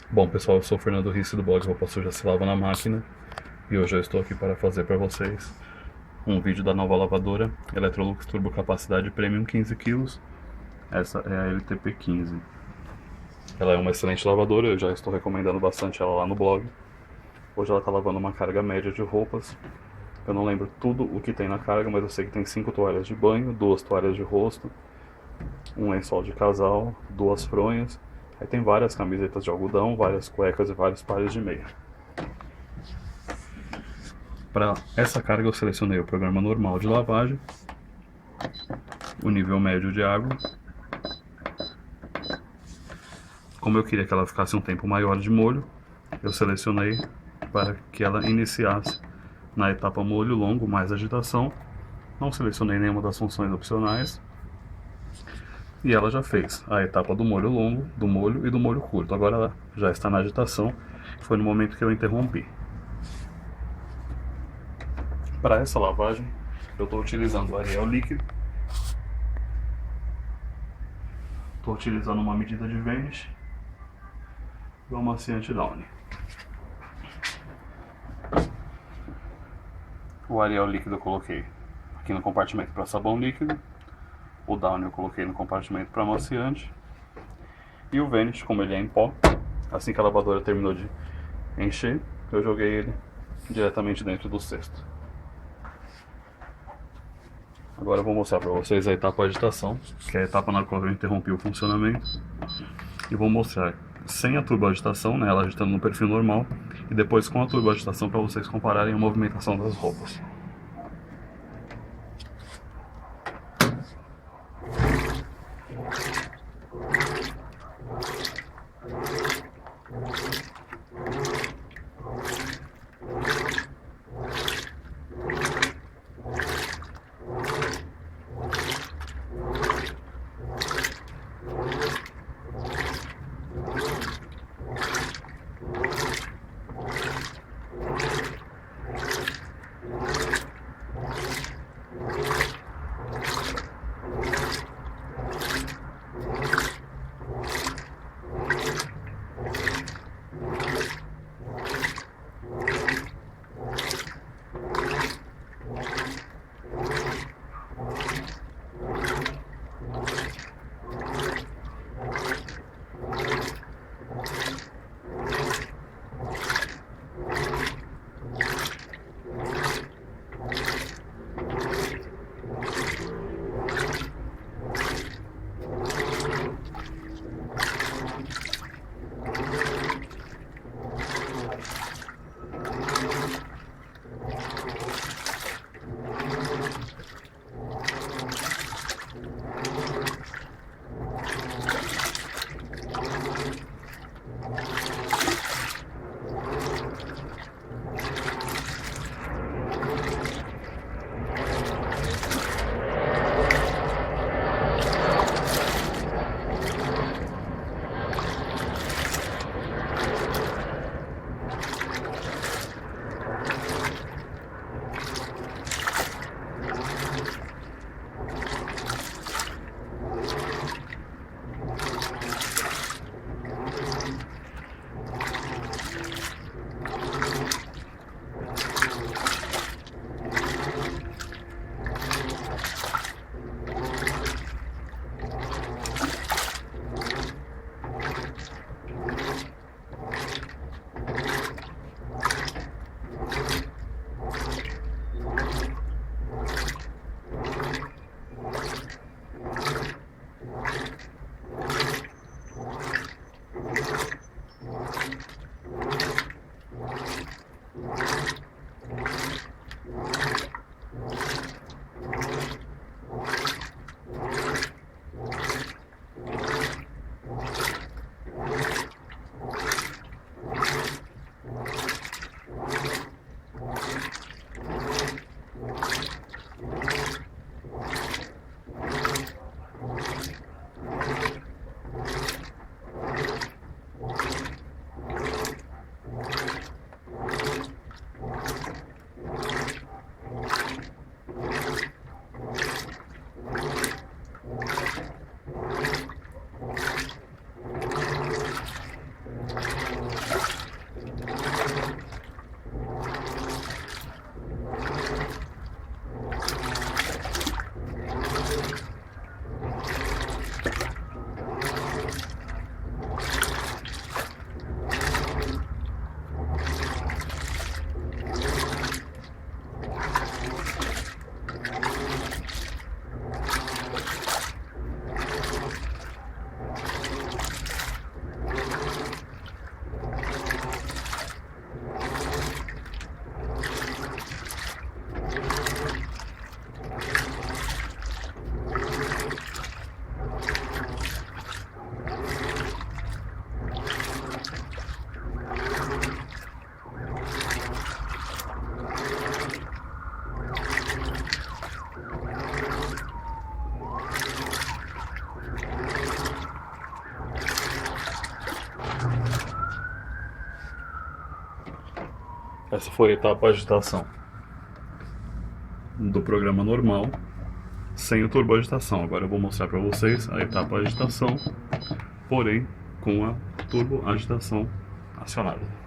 Bom pessoal, eu sou o Fernando Risse do blog Roupa Suja Se Lava na Máquina e hoje eu estou aqui para fazer para vocês um vídeo da nova lavadora Electrolux Turbo Capacidade Premium 15 kg. Essa é a LTP15. Ela é uma excelente lavadora, eu já estou recomendando bastante ela lá no blog. Hoje ela está lavando uma carga média de roupas. Eu não lembro tudo o que tem na carga, mas eu sei que tem 5 toalhas de banho, 2 toalhas de rosto, um lençol de casal, 2 fronhas. Aí tem várias camisetas de algodão, várias cuecas e vários pares de meia. Para essa carga eu selecionei o programa normal de lavagem, o nível médio de água. Como eu queria que ela ficasse um tempo maior de molho, eu selecionei para que ela iniciasse na etapa molho longo, mais agitação. Não selecionei nenhuma das funções opcionais. E ela já fez a etapa do molho longo, do molho e do molho curto. Agora ela já está na agitação, foi no momento que eu interrompi. Para essa lavagem, eu estou utilizando o Ariel líquido. Estou utilizando uma medida de Vanish e um amaciante Downy. O Ariel líquido eu coloquei aqui no compartimento para sabão líquido. O Downy eu coloquei no compartimento para amaciante. E o Vanish, como ele é em pó, assim que a lavadora terminou de encher, eu joguei ele diretamente dentro do cesto. Agora eu vou mostrar para vocês a etapa agitação, que é a etapa na qual eu interrompi o funcionamento. E vou mostrar sem a turboagitação, né, ela agitando no perfil normal, e depois com a turboagitação para vocês compararem a movimentação das roupas. Essa foi a etapa agitação do programa normal, sem o turbo agitação. Agora eu vou mostrar para vocês a etapa agitação, porém com a turbo agitação acionada.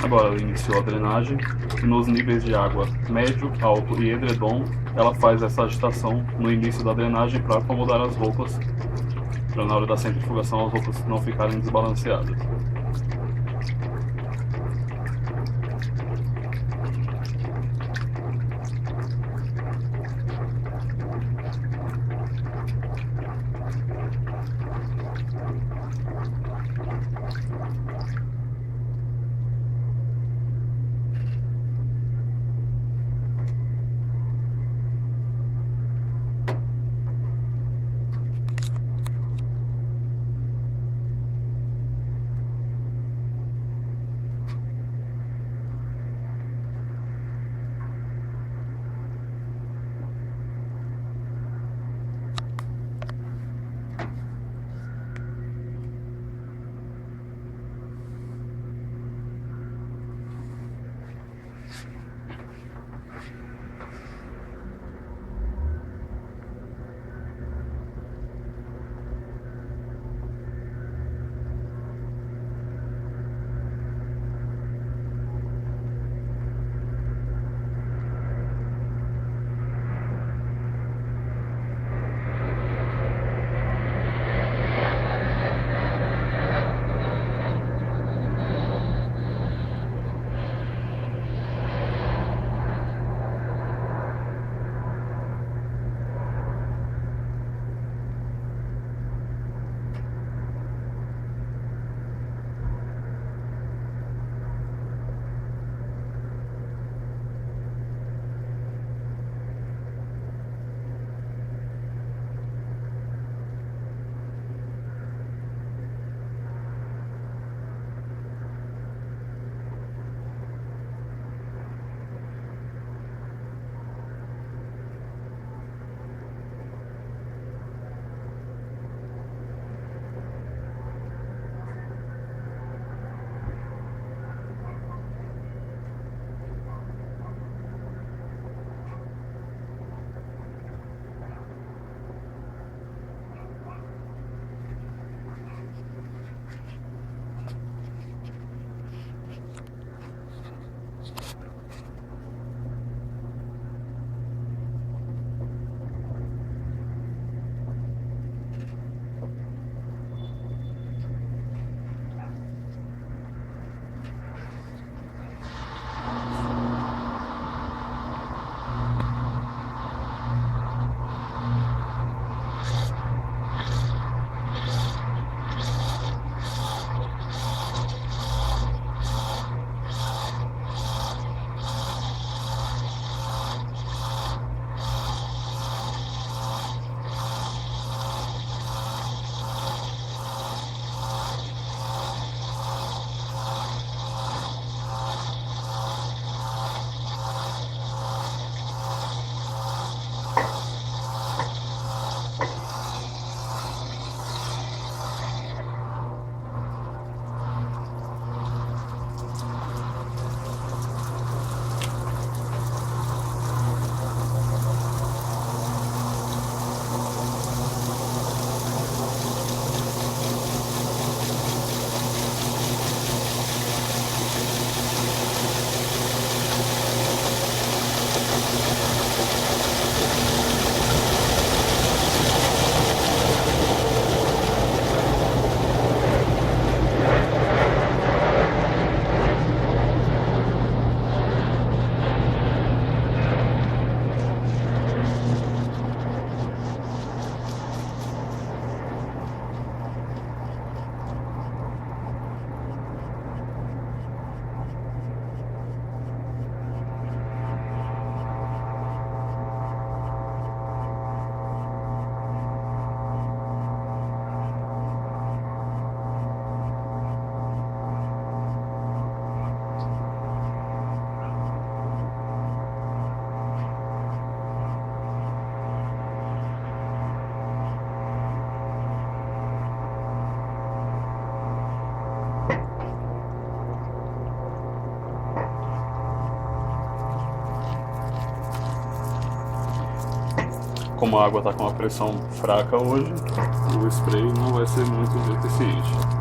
Agora ela iniciou a drenagem e nos níveis de água médio, alto e edredom, ela faz essa agitação no início da drenagem para acomodar as roupas, para na hora da centrifugação as roupas não ficarem desbalanceadas. Como a água está com uma pressão fraca hoje, o spray não vai ser muito eficiente.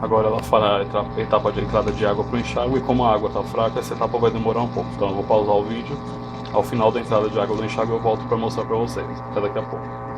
Agora ela fará a etapa de entrada de água para o enxágue, e como a água está fraca, essa etapa vai demorar um pouco. Então eu vou pausar o vídeo. Ao final da entrada de água do enxágue eu volto para mostrar para vocês. Até daqui a pouco.